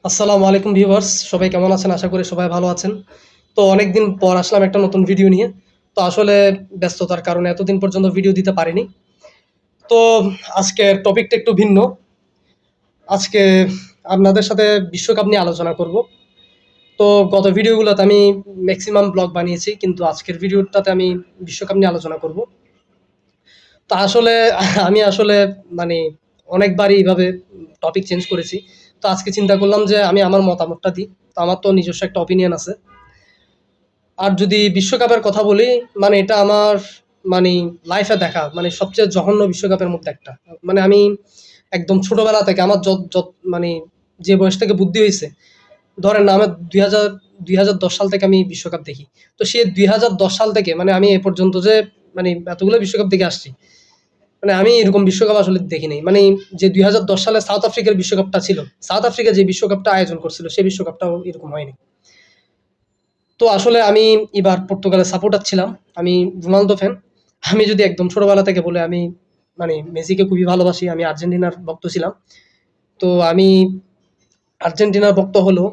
আসসালামু আলাইকুম ভিউয়ার্স, সবাই কেমন আছেন? আশা করি সবাই ভালো আছেন। তো অনেকদিন পর আসলাম একটা নতুন ভিডিও নিয়ে। তো আসলে ব্যস্ততার কারণে এতদিন পর্যন্ত ভিডিও দিতে পারিনি। তো আজকের টপিকটা একটু ভিন্ন। আজকে আপনাদের সাথে বিশ্বকাপ নিয়ে আলোচনা করব। তো গত ভিডিওগুলোতে আমি ম্যাক্সিমাম ব্লগ বানিয়েছি, কিন্তু আজকের ভিডিওটাতে আমি বিশ্বকাপ নিয়ে আলোচনা করব। তো আসলে আমি আসলে মানে অনেকবারই এইভাবে টপিক চেঞ্জ করেছি। তো আজকে চিন্তা করলাম যে আমি আমার মতামতটা দিই। তো আমার তো নিজস্ব একটা অপিনিয়ন আছে। আর যদি বিশ্বকাপের কথা বলি, মানে এটা আমার মানে লাইফে দেখা মানে সবচেয়ে জঘন্য বিশ্বকাপের মধ্যে একটা। মানে আমি একদম ছোটবেলা থেকে আমার যত যত মানে যে বয়স থেকে বুদ্ধি হয়েছে, ধরেন না আমার ২০১০ সাল থেকে আমি বিশ্বকাপ দেখি। তো সেই ২০১০ সাল থেকে মানে আমি এ পর্যন্ত যে মানে এতগুলো বিশ্বকাপ দেখে আসছি, মানে আমি এরকম বিশ্বকাপ আসলে দেখি নাই। মানে যে ২০১০ সালে সাউথ আফ্রিকার বিশ্বকাপটা ছিল, সাউথ আফ্রিকা যে বিশ্বকাপটা আয়োজন করছিল সেই বিশ্বকাপটাও এরকম হয়নি। তো আসলে আমি এবার পর্তুগালের সাপোর্টার ছিলাম। আমি রোনালদো ফ্যান। আমি যদি একদম ছোটবেলা থেকে বলি, আমি মানে মেসিকে খুবই ভালোবাসি। আমি আর্জেন্টিনার ভক্ত ছিলাম। তো আমি আর্জেন্টিনার ভক্ত হলেও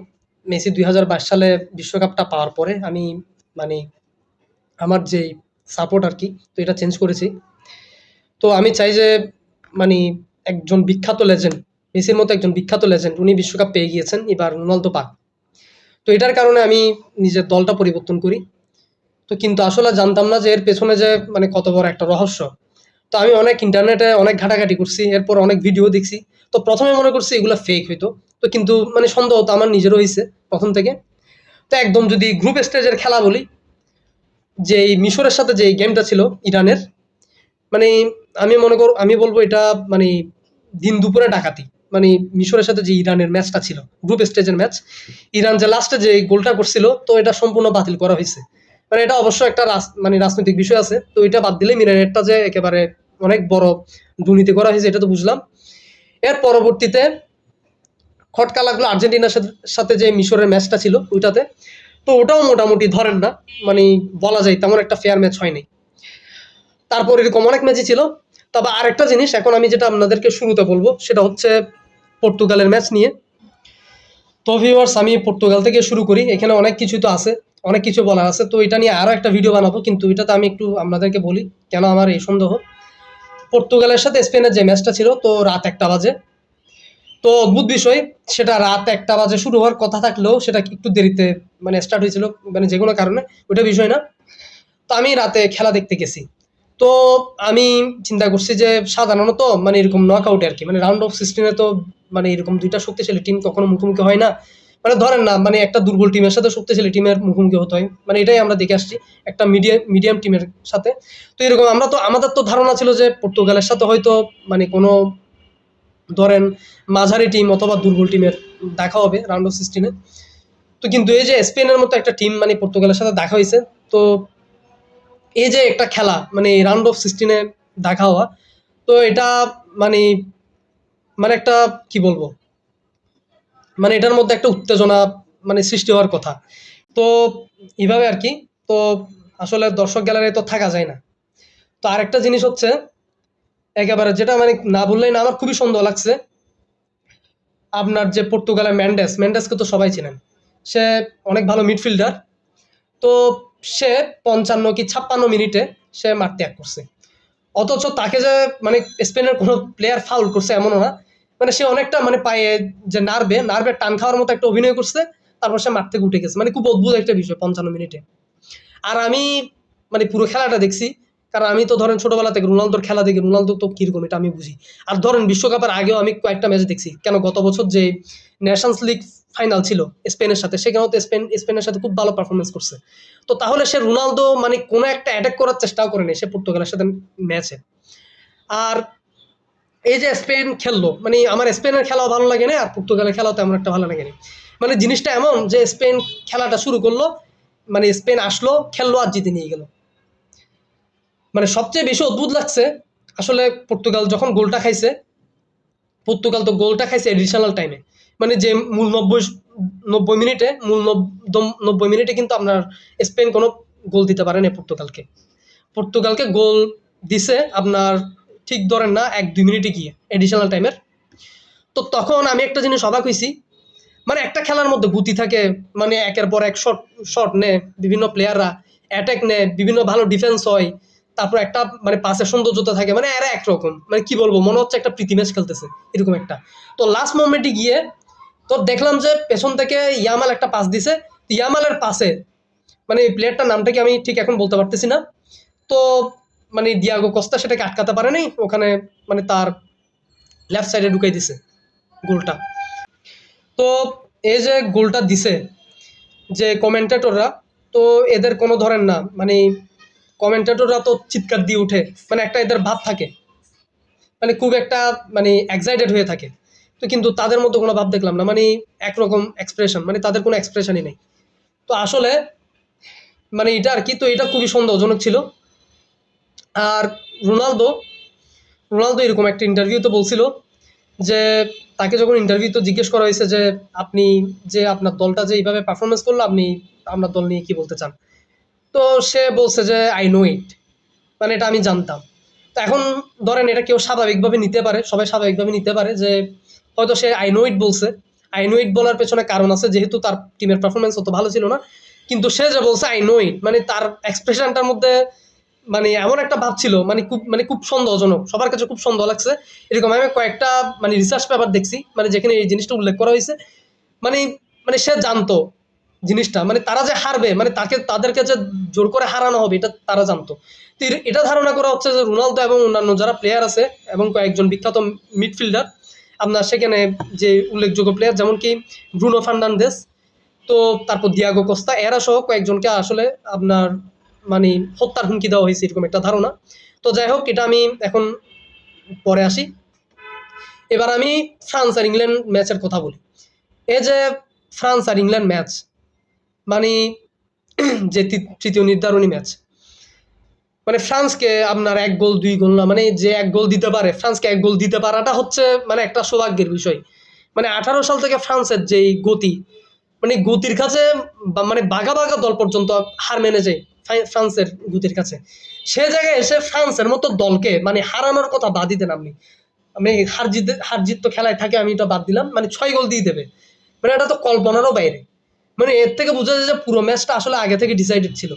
মেসি ২০২২ সালে বিশ্বকাপটা পাওয়ার পরে আমি মানে আমার যেই সাপোর্ট আরকি, তো এটা চেঞ্জ করেছি। তো আমি চাই যে মানে একজন বিখ্যাত লেজেন্ড, মেসির মতো একজন বিখ্যাত লেজেন্ড উনি বিশ্বকাপ পেয়ে গিয়েছেন, এবার রোনালদো পাক। তো এটার কারণে আমি নিজের দলটা পরিবর্তন করি। তো কিন্তু আসলে জানতাম না যে এর পেছনে যে মানে কত বড় একটা রহস্য। তো আমি অনেক ইন্টারনেটে অনেক ঘাটাঘাটি করছি, এরপর অনেক ভিডিও দেখছি। তো প্রথমে মনে করছি এগুলো ফেক হইতো। তো কিন্তু মানে সন্দেহ তো আমার নিজেরও হয়েছে প্রথম থেকে। তো একদম যদি গ্রুপ স্টেজের খেলা বলি, যে এই মিশরের সাথে যে গেমটা ছিল ইরানের, মানে আমি বলবো এটা মানে দিন দুপুরে ডাকাতি। মানে মিশরের সাথে যে ইরানের ম্যাচটা ছিল, গ্রুপ স্টেজের ম্যাচ, ইরান যে লাস্টে যে গোলটা করছিল, তো এটা সম্পূর্ণ বাতিল করা হয়েছে। মানে এটা অবশ্য একটা মানে রাজনৈতিক বিষয় আছে। তো এটা বাদ দিলে ইরানেরটা যে একেবারে অনেক বড় দুর্নীতি করা হয়েছে এটা তো বুঝলাম। এর পরবর্তীতে খটকা লাগলো আর্জেন্টিনার সাথে যে মিশরের ম্যাচটা ছিল ওইটাতে। তো ওটাও মোটামুটি ধরেন না, মানে বলা যায় তেমন একটা ফেয়ার ম্যাচ হয়নি। তারপর এরকম অনেক ম্যাচই ছিল। তবে আরেকটা জিনিস এখন আমি যেটা আপনাদেরকে শুরুতে বলবো সেটা হচ্ছে পর্তুগালের ম্যাচ নিয়ে। তো ভিউয়ার্স, আমি পর্তুগাল থেকে শুরু করি। এখানে অনেক কিছু তো আছে, অনেক কিছু বলার আছে। তো এটা নিয়ে আরো একটা ভিডিও বানাবো, কিন্তু এটাতে আমি একটু আপনাদেরকে বলি কেন আমার এই সন্দেহ। পর্তুগালের সাথে স্পেনের যে ম্যাচটা ছিল, তো রাত ১টা বাজে। তো অদ্ভুত বিষয়, সেটা রাত ১টা বাজে শুরু হওয়ার কথা থাকলেও সেটা একটু দেরিতে মানে স্টার্ট হয়েছিল, মানে যে কোনো কারণে, ওটা বিষয় না। তো আমি রাতে খেলা দেখতে গেছি। তো আমি চিন্তা করছি যে সাধারণত মানে এরকম নকআউটে আরকি, মানে রাউন্ড অফ 16 এ তো মানে এরকম ২ টা শক্তিশালী টিম কখনো মুখোমুখি হয় না। মানে ধরেন না, মানে একটা দুর্বল টিমের সাথে শক্তিশালী টিমের মুখোমুখি হতে হয়। মানে এটাই আমরা দেখে আসছি একটা মিডিয়াম টিমের সাথে। তো এরকম আমাদের তো ধারণা ছিল যে পর্তুগালের সাথে হয়তো মানে কোনো ধরেন মাঝারি টিম অথবা দুর্বল টিমের দেখা হবে রাউন্ড অফ 16 এ। তো কিন্তু এই যে স্পেনের মতো একটা টিম মানে পর্তুগালের সাথে দেখা হইছে। তো এই যে একটা খেলা মানে রাউন্ড অফ 16 এ দেখা হওয়া, তো এটা মানে মানে একটা কি বলবো, মানে এটার মধ্যে একটা উত্তেজনা মানে সৃষ্টি হওয়ার কথা। তো এভাবে আরকি। তো আসলে দর্শক গ্যালারি তো থাকা যায় না। তো আরেকটা জিনিস হচ্ছে একেবারে যেটা মানে না বললেই না, আমার খুবই সন্দেহ লাগছে। আপনার যে পর্তুগালের মেন্ডেসকে তো সবাই চেনেন। সে অনেক ভালো মিডফিল্ডার। তো সে ৫৫ কি ৫৬ মিনিটে সে মাঠ ত্যাগ করছে। অথচ তাকে যে মানে স্পেনের কোনো প্লেয়ার ফাউল করছে এমনও না। মানে সে অনেকটা মানে পায়ে যে নার্ভে টান খাওয়ার মতো একটা অভিনয় করছে। তারপর সে মাঠ থেকে উঠে গেছে। মানে খুব অদ্ভুত একটা বিষয় ৫৫ মিনিটে। আর আমি মানে পুরো খেলাটা দেখছি। কারণ আমি তো ধরেন ছোটবেলা থেকে রোনালদোর খেলা দেখি। রোনালদো তো কিরকম এটা আমি বুঝি। আর ধরেন বিশ্বকাপের আগেও আমি কয়েকটা ম্যাচ দেখছি। কেন গত বছর যে নেশনস লিগ ফাইনাল ছিল স্পেনের সাথে, সেখানেও তো স্পেনের সাথে খুব ভালো পারফরম্যান্স করছে। তো তাহলে সে রোনালদো মানে কোনো একটা অ্যাটাক করার চেষ্টাও করেনি সে পর্তুগালের সাথে ম্যাচে। আর এই যে স্পেন খেললো, মানে আমার স্পেনের খেলাও ভালো লাগে না, আর পর্তুগালের খেলাও তেমন একটা ভালো লাগে না। মানে জিনিসটা এমন যে স্পেন খেলাটা শুরু করলো, মানে স্পেন আসলো, খেললো আর জিতে নিয়ে গেল। মানে সবচেয়ে বেশি অদ্ভুত লাগছে আসলে পর্তুগাল যখন গোলটা খাইছে। পর্তুগাল তো গোলটা খাইছে এডিশনাল টাইমে। মানে যে মূল 90 মিনিটে কিন্তু আপনার স্পেন কোনো গোল দিতে পারে না পর্তুগালকে। পর্তুগালকে গোল দিছে আপনার ঠিক ধরেন না ১-২ মিনিটে গিয়ে এডিশনাল টাইমের। তো তখন আমি একটা জিনিস অবাক হইছি। মানে একটা খেলার মধ্যে গতি থাকে, মানে একের পর এক শট শট নেয় বিভিন্ন প্লেয়াররা, অ্যাটাক নেয়, বিভিন্ন ভালো ডিফেন্স হয়, তারপর একটা মানে পাসের সৌন্দর্যতা থাকে, মানে এরা একরকম, মানে কি বলবো, মনে হচ্ছে একটা প্রীতি ম্যাচ খেলতেছে এরকম একটা। তো লাস্ট মোমেন্টে গিয়ে তো দেখলাম যে পেছন থেকে ইয়ামাল একটা পাস দিছে, ইয়ামালের পাসে মানে এই প্লেয়ারটার নামটা কি আমি ঠিক এখন বলতে পারতেছি না, তো মানে দিয়াগো কস্তা সেটাকে আটকাতে পারে নাই ওখানে, মানে তার লেফট সাইডে ঢুকাই দিছে গোলটা। তো এই যে গোলটা দিছে যে কমেন্টেটররা, তো এদের কোনো ধরেন না মানে কমেন্টেটররা তো চিৎকার দিয়ে উঠে, মানে একটা এদের ভাব থাকে, মানে খুব একটা মানে এক্সাইটেড হয়ে থাকে। তো কিন্তু তাদের মধ্যে কোনো ভাব দেখলাম না, মানে একরকম এক্সপ্রেশন, মানে তাদের কোনো এক্সপ্রেশনই নেই। তো আসলে মানে এটা আর কি, তো এটা খুবই সন্দেহজনক ছিল। আর রোনালদো রোনালদো এরকম একটা ইন্টারভিউতে বলছিল যে তাকে যখন ইন্টারভিউতে জিজ্ঞেস করা হয়েছে যে আপনি যে আপনার দলটা যে এইভাবে পারফরমেন্স করলো, আপনি আপনার দল নিয়ে কি বলতে চান, তো সে বলছে যে আই নো ইট, মানে এটা আমি জানতাম। তো এখন ধরেন এটা কেউ স্বাভাবিকভাবে নিতে পারে, সবাই স্বাভাবিকভাবে নিতে পারে যে হয়তো সে আই নো ইট বলছে, আই নো ইট বলার পেছনে কারণ আছে, যেহেতু তার টিমের পারফরমেন্স অত ভালো ছিল না। কিন্তু সে যে বলছে আই নো ইট, মানে তার এক্সপ্রেশনটার মধ্যে মানে এমন একটা ভাব ছিল, মানে খুব সন্দেহজনক, সবার কাছে খুব সন্দেহ লাগছে। এরকম আমি কয়েকটা মানে রিসার্চ পেপার দেখছি, মানে যেখানে এই জিনিসটা উল্লেখ করা হয়েছে, মানে মানে সে জানতো জিনিসটা, মানে তারা যে হারবে, মানে তাদেরকে যে জোর করে হারানো হবে, এটা তারা জানতো। তো এটা ধারণা করা হচ্ছে যে রোনালদো এবং অন্যান্য যারা প্লেয়ার আছে এবং কয়েকজন বিখ্যাত মিডফিল্ডার আপনার সেখানে যে উল্লেখযোগ্য প্লেয়ার, যেমন কি ব্রুনো ফার্নান্দেজ, তো তারপর দিয়াগো কস্তা, এরা সহ কয়েকজনকে আসলে আপনার মানে হত্যার হুমকি দেওয়া হয়েছে, এরকম একটা ধারণা। তো যাই হোক, এটা আমি এখন পরে আসি। এবার আমি ফ্রান্স আর ইংল্যান্ড ম্যাচের কথা বলি। এই যে ফ্রান্স আর ইংল্যান্ড ম্যাচ, মানে যে তৃতীয় নির্ধারণী ম্যাচ, মানে ফ্রান্সকে আপনার ১ গোল ২ গোল না, মানে যে ১ গোল দিতে পারে, ফ্রান্সকে ১ গোল দিতে পারাটা হচ্ছে মানে একটা সৌভাগ্যের বিষয়। মানে ১৮ সাল থেকে ফ্রান্সের যেই গতি, মানে গতির কাছে মানে বাঘা বাঘা দল পর্যন্ত হার মেনে যায় ফ্রান্সের গতির কাছে। সে জায়গায় এসে ফ্রান্সের মতো দলকে মানে হারানোর কথা বাদই দেন আপনি। আমি হার জিত তো খেলায় থাকে, আমি এটা বাদ দিলাম, মানে ৬ গোল দিয়ে দেবে, মানে এটা তো কল্পনারও বাইরে। মানে এর থেকে বোঝা যায় যে পুরো ম্যাচটা আসলে আগে থেকে ডিসাইডেড ছিল।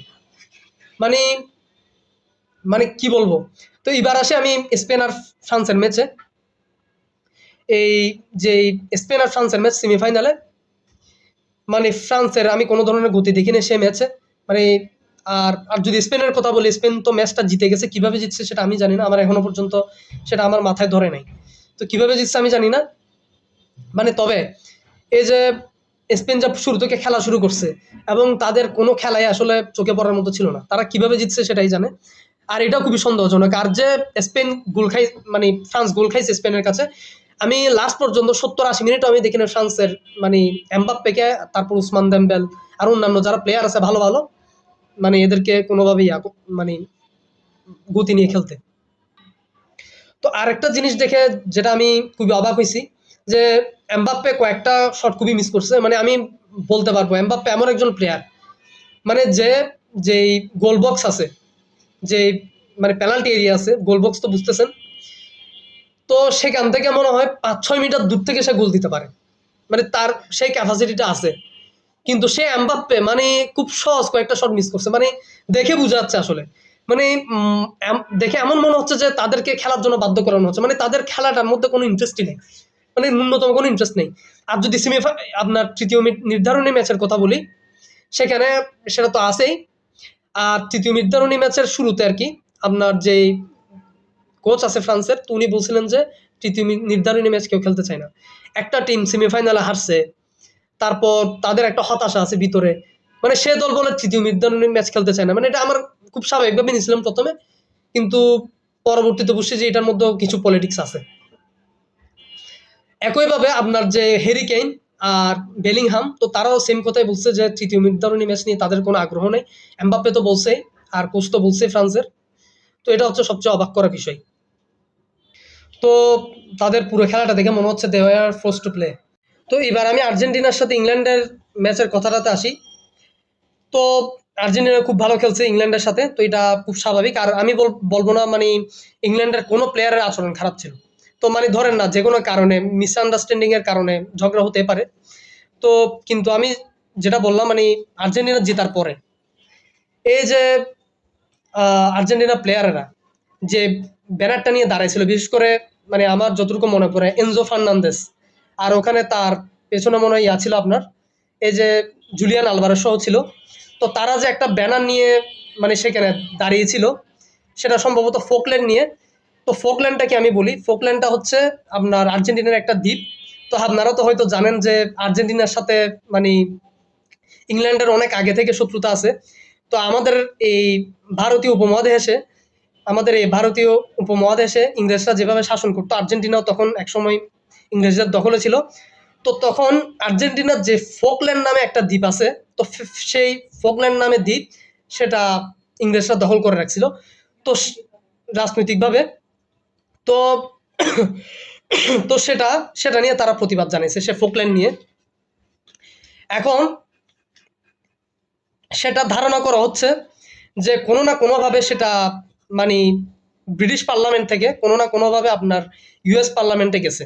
মানে মানে কি বলবো। তো এবার আসি আমি স্পেন আর ফ্রান্সের ম্যাচে। এই যে স্পেন আর ফ্রান্সের ম্যাচ সেমিফাইনালে, মানে ফ্রান্সের আমি কোনো ধরনের গতি দেখিনি সে ম্যাচে। মানে আর যদি স্পেনের কথা বলি, স্পেন তো ম্যাচটা জিতে গেছে, কিভাবে জিতছে সেটা আমি জানি না, আমার এখনো পর্যন্ত সেটা আমার মাথায় ধরে নাই। তো কিভাবে জিতছে আমি জানি না। মানে তবে এই যে স্পেন যা শুরু থেকে খেলা শুরু করছে এবং তাদের কোনো খেলাই আসলে চোখে পড়ার মতো ছিল না, তারা কিভাবে জিতছে সেটাই জানে। আর এটাও খুবই সন্দেহজনক। আর যে স্পেন গোল খাই, মানে ফ্রান্স গোল খাইছে স্পেনের কাছে, আমি লাস্ট পর্যন্ত ৭০-৮০ মিনিটও আমি দেখিনি ফ্রান্সের মানে এমবাপ্পেকে, তারপর উসমান দেমবেল আর অন্যান্য যারা প্লেয়ার আছে ভালো ভালো, মানে এদেরকে কোনোভাবেই মানে গতি নিয়ে খেলতে। তো আরেকটা জিনিস দেখে যেটা আমি খুবই অবাক হয়েছি, যে এমবাপ্পে কয়েকটা শট খুবই মিস করছে। মানে আমি বলতে পারবো এমবাপ্পে এমন একজন প্লেয়ার, মানে যেই গোল বক্স আছে, যে মানে পেনাল্টি এরিয়া আছে, গোল বক্স তো বুঝতেছেন, তো সেখান থেকে মনে হয় ৫-৬ মিটার দূর থেকে সে গোল দিতে পারে, মানে তার সেই ক্যাপাসিটিটা আছে। কিন্তু সে এমবাপ্পে মানে খুব সহজ কয়েকটা শট মিস করছে, মানে দেখে বোঝা যাচ্ছে আসলে, মানে দেখে এমন মনে হচ্ছে যে তাদেরকে খেলার জন্য বাধ্য করানো হচ্ছে, মানে তাদের খেলাটার মধ্যে কোনো ইন্টারেস্টই নেই, মানে ন্যূনতম কোনো ইন্টারেস্ট নেই। আর যদি আপনার তৃতীয় নির্ধারণী ম্যাচের কথা বলি, সেখানে সেটা তো আছেই। আর তৃতীয় নির্ধারণী ম্যাচের শুরুতে আর কি আপনার যে কোচ আছে ফ্রান্সের, তো উনি বলছিলেন যে তৃতীয় নির্ধারণী ম্যাচ কেউ খেলতে চায় না। একটা টিম সেমিফাইনালে হারছে, তারপর তাদের একটা হতাশা আছে ভিতরে, মানে সে দল বলে তৃতীয় নির্ধারণী ম্যাচ খেলতে চায় না, মানে এটা আমার খুব স্বাভাবিকভাবে নিয়েছিলাম প্রথমে, কিন্তু পরবর্তীতে বুঝছি যে এটার মধ্যেও কিছু পলিটিক্স আছে। একইভাবে আপনার যে হ্যারি কেইন আর বেলিংহাম, তো তারাও সেম কথাই বলছে যে তৃতীয় নির্ধারণী ম্যাচ নিয়ে তাদের কোনো আগ্রহ নেই। এমবাপ্পে তো বলছেই, আর কোচ তো বলছে ফ্রান্সের। তো এটা হচ্ছে সবচেয়ে অবাক করা বিষয়। তো তাদের পুরো খেলাটা দেখে মনে হচ্ছে দে আর ফোর্স টু প্লে। তো এবার আমি আর্জেন্টিনার সাথে ইংল্যান্ডের ম্যাচের কথাটাতে আসি। তো আর্জেন্টিনা খুব ভালো খেলছে ইংল্যান্ডের সাথে, তো এটা খুব স্বাভাবিক। আর আমি বলবো না মানে ইংল্যান্ডের কোনো প্লেয়ারের আচরণ খারাপ ছিল। তো মানে ধরেন না যে কোনো কারণে মিসআন্ডারস্ট্যান্ডিং এর কারণে ঝগড়া হতে পারে, তো তো কিন্তু আমি যেটা বললাম মানে আর্জেন্টিনা জেতার পরে এই যে আর্জেন্টিনা প্লেয়ারেরা যে ব্যানারটা নিয়ে দাঁড়াইছিল, বিশেষ করে মানে আমার যতটুকু মনে পড়ে এনজো ফার্নান্দেস, আর ওখানে তার পেছনে মনে হয় ইয়া ছিল আপনার এই যে জুলিয়ান আলভারেসও ছিল। তো তারা যে একটা ব্যানার নিয়ে মানে সেখানে দাঁড়িয়েছিল, সেটা সম্ভবত ফোকল্যান্ড নিয়ে। তো ফোকল্যান্ডটাকে আমি বলি, ফোকল্যান্ডটা হচ্ছে আপনার আর্জেন্টিনার একটা দ্বীপ। তো আপনারা তো হয়তো জানেন যে আর্জেন্টিনার সাথে মানে ইংল্যান্ডের অনেক আগে থেকে শত্রুতা আছে। তো আমাদের এই ভারতীয় উপমহাদেশে আমাদের এই ভারতীয় উপমহাদেশে ইংরেজরা যেভাবে শাসন করতো, আর্জেন্টিনাও তখন একসময় ইংরেজদের দখলে ছিল। তো তখন আর্জেন্টিনার যে ফোকল্যান্ড নামে একটা দ্বীপ আছে, তো সেই ফোকল্যান্ড নামে দ্বীপ সেটা ইংরেজরা দখল করে রাখছিল তো রাজনৈতিকভাবে। তো তো সেটা সেটা নিয়ে তারা প্রতিবাদ জানিয়েছে, সে ফোকল্যান্ড নিয়ে। এখন সেটা ধারণা করা হচ্ছে যে কোনো না কোনোভাবে সেটা মানে ব্রিটিশ পার্লামেন্ট থেকে কোনো না কোনোভাবে আপনার ইউএস পার্লামেন্টে গেছে।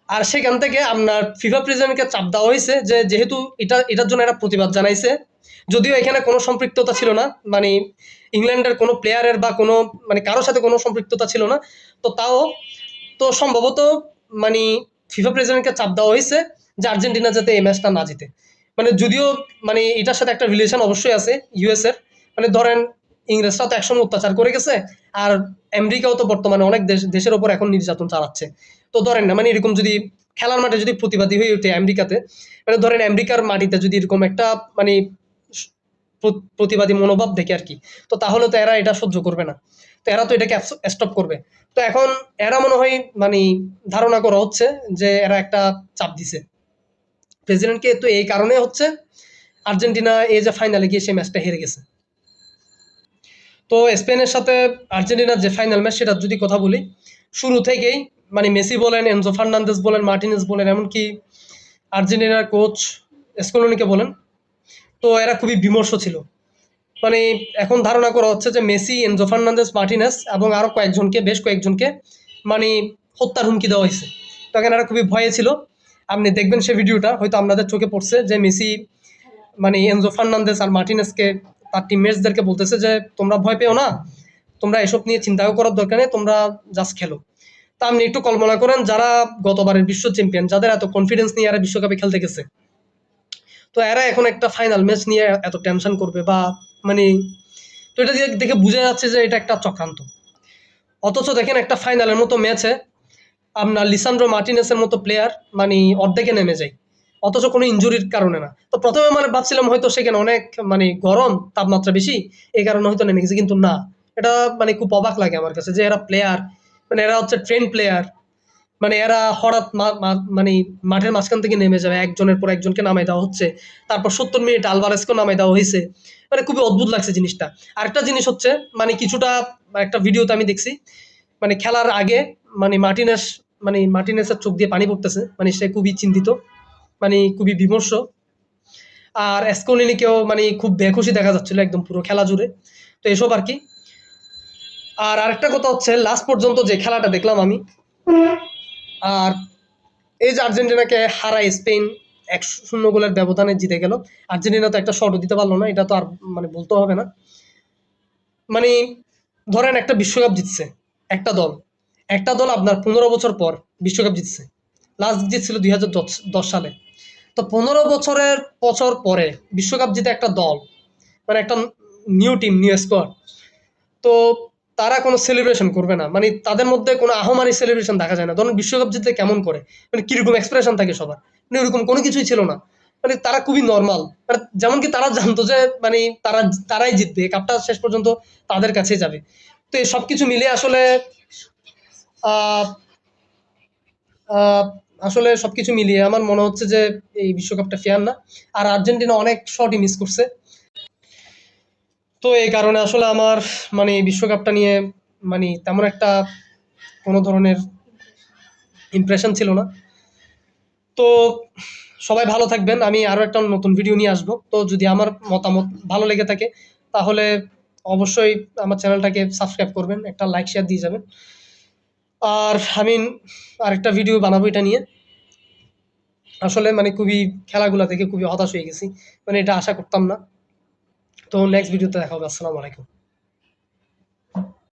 আর সেখান থেকে আপনার ফিফা প্রেসিডেন্টকে চাপ দেওয়া হয়েছে যে যেহেতু এটার জন্য একটা প্রতিবাদ জানাইছে, যদিও এখানে কোনো সম্পৃক্ততা ছিল না, মানে ইংল্যান্ডের কোনো প্লেয়ারের বা কোনো মানে কারোর সাথে কোনো সম্পৃক্ততা ছিল না, তো তাও তো সম্ভবত মানে ফিফা প্রেসিডেন্টকে চাপ দেওয়া হয়েছে যে আর্জেন্টিনা যাতে এই ম্যাচটা না জিতে। মানে যদিও মানে এটার সাথে একটা রিলেশন অবশ্যই আছে ইউএস এর। মানে ধরেন ইংরেজরা তো একসময় অত্যাচার করে গেছে, আর আমেরিকাও তো বর্তমানে অনেক দেশের ওপর এখন নির্যাতন চালাচ্ছে। তো ধরেন না মানে এরকম যদি খেলার মাঠে যদি প্রতিবাদী হয়ে ওঠে আমেরিকাতে, মানে ধরেন আমেরিকার মাটিতে যদি এরকম একটা মানে প্রতিবাদী মনোভাব দেখে আর কি, তো তাহলে তো এরা এটা সহ্য করবে না, তো এরা তো এটাকে স্টপ করবে। তো এখন এরা মনে হয় মানে ধারণা করা হচ্ছে যে এরা একটা চাপ দিছে প্রেসিডেন্টকে। তো এই কারণে হচ্ছে আর্জেন্টিনা এই যে ফাইনালে গিয়ে সেই ম্যাচটা হেরে গেছে। তো স্পেনের সাথে আর্জেন্টিনার যে ফাইনাল ম্যাচ সেটার যদি কথা বলি, শুরু থেকেই মানে মেসি বলেন, এনজো ফার্নান্দেস বলেন, মার্টিনেজ বলেন, এমনকি আর্জেন্টিনার কোচ স্কলোনিকে বলেন, তো এরা খুবই বিমর্ষ ছিল। মানে এখন ধারণা করা হচ্ছে যে মেসি, এনজো ফার্নান্দেস, মার্টিনেস এবং আরো কয়েকজনকে বেশ কয়েকজনকে মানে হত্যার হুমকি দেওয়া হয়েছে। তখন এরা খুবই ভয়ে ছিল। আপনি দেখবেন সে ভিডিওটা হয়তো আপনাদের চোখে পড়ছে যে মেসি মানে এনজো ফার্নান্দেস আর মার্টিনেসকে তার টিমমেটসদেরকে বলতেছে যে তোমরা ভয় পেও না, তোমরা এসব নিয়ে চিন্তাও করার দরকার নেই, তোমরা জাস্ট খেলো। তা আপনি একটু কল্পনা করেন যারা গতবারের বিশ্ব চ্যাম্পিয়ন, যাদের এত কনফিডেন্স নিয়ে এরা বিশ্বকাপে খেলতে গেছে, তো এরা এখন একটা ফাইনাল ম্যাচ নিয়ে এত টেনশন করবে বা মানে, তো এটা দেখে বোঝা যাচ্ছে যে এটা একটা চক্রান্ত। অথচ দেখেন একটা ফাইনালের মতো ম্যাচে আপনার লিসান্ড্রো মার্টিনেসের মতো প্লেয়ার মানে অর্ধেকে নেমে যায়, অথচ কোনো ইনজুরির কারণে না। তো প্রথমে মানে ভাবছিলাম হয়তো সেখানে অনেক মানে গরম, তাপমাত্রা বেশি, এই কারণে হয়তো নেমে গেছে, কিন্তু না। এটা মানে খুব অবাক লাগে আমার কাছে যে এরা প্লেয়ার, মানে এরা হচ্ছে ট্রেন প্লেয়ার, মানে এরা হঠাৎ মানে মাঠের মাঝখান থেকে নেমে যাবে, একজনের পর একজনকে নামাই দেওয়া হচ্ছে, তারপর 70 মিনিট আলভারেজকেও নামাই দেওয়া হয়েছে। মানে খুবই অদ্ভুত লাগছে জিনিসটা। আরেকটা জিনিস হচ্ছে মানে কিছুটা একটা ভিডিওতে আমি দেখছি মানে খেলার আগে মানে মার্টিনেসের চোখ দিয়ে পানি পড়তেছে, মানে সে খুবই চিন্তিত, মানে খুবই বিমর্ষ। আর এসকোলিনিকেও মানে খুব বেখুশি দেখা যাচ্ছিল একদম পুরো খেলা জুড়ে। তো এসব আর কি। আর আরেকটা কথা হচ্ছে লাস্ট পর্যন্ত যে খেলাটা দেখলাম আমি, আর এই যে আর্জেন্টিনাকে হারায় স্পেন 1-0 গোলের ব্যবধানে জিতে গেল, আর্জেন্টিনা তো একটা শটও দিতে পারলো না, এটা তো আর মানে বলতে হবে না। মানে ধরেন একটা বিশ্বকাপ জিতছে একটা দল, আপনার 15 বছর পর বিশ্বকাপ জিতছে, লাস্ট জিতছিল 2010 সালে। তো 15 বছর পরে বিশ্বকাপ জিতে একটা দল, মানে একটা নিউ টিম, নিউ স্কোয়াড, তো তারা কোনো সেলিব্রেশন করবে না, মানে তাদের মধ্যে কোনো আহমারি সেলিব্রেশন দেখা যায় না। ধরুন বিশ্বকাপ জিতলে কেমন করে, মানে কিরকম এক্সপ্রেশন থাকে সবার, মানে ওরকম কোনো কিছুই ছিল না। মানে তারা খুবই নর্মাল, মানে যেমন কি তারা জানতো যে মানে তারাই জিতবে, কাপটা শেষ পর্যন্ত তাদের কাছেই যাবে। তো এই সবকিছু মিলিয়ে আসলে আহ আহ আসলে সবকিছু মিলিয়ে আমার মনে হচ্ছে যে এই বিশ্বকাপটা ফেয়ার না, আর আর্জেন্টিনা অনেক শটই মিস করছে। তো এই কারণে আসলে আমার মানে এই বিশ্বকাপটা নিয়ে মানে তেমন একটা কোনো ধরনের ইমপ্রেশন ছিল না। তো সবাই ভালো থাকবেন, আমি আরও একটা নতুন ভিডিও নিয়ে আসবো। তো যদি আমার মতামত ভালো লেগে থাকে তাহলে অবশ্যই আমার চ্যানেলটাকে সাবস্ক্রাইব করবেন, একটা লাইক শেয়ার দিয়ে যাবেন। আর আমি আরেকটা ভিডিও বানাবো এটা নিয়ে। আসলে মানে খুবই খেলাগুলা দেখে খুবই হতাশ হয়ে গেছি। মানে এটা আশা করতাম না। তো নেক্সট ভিডিওতে দেখা হবে। আসসালামু আলাইকুম।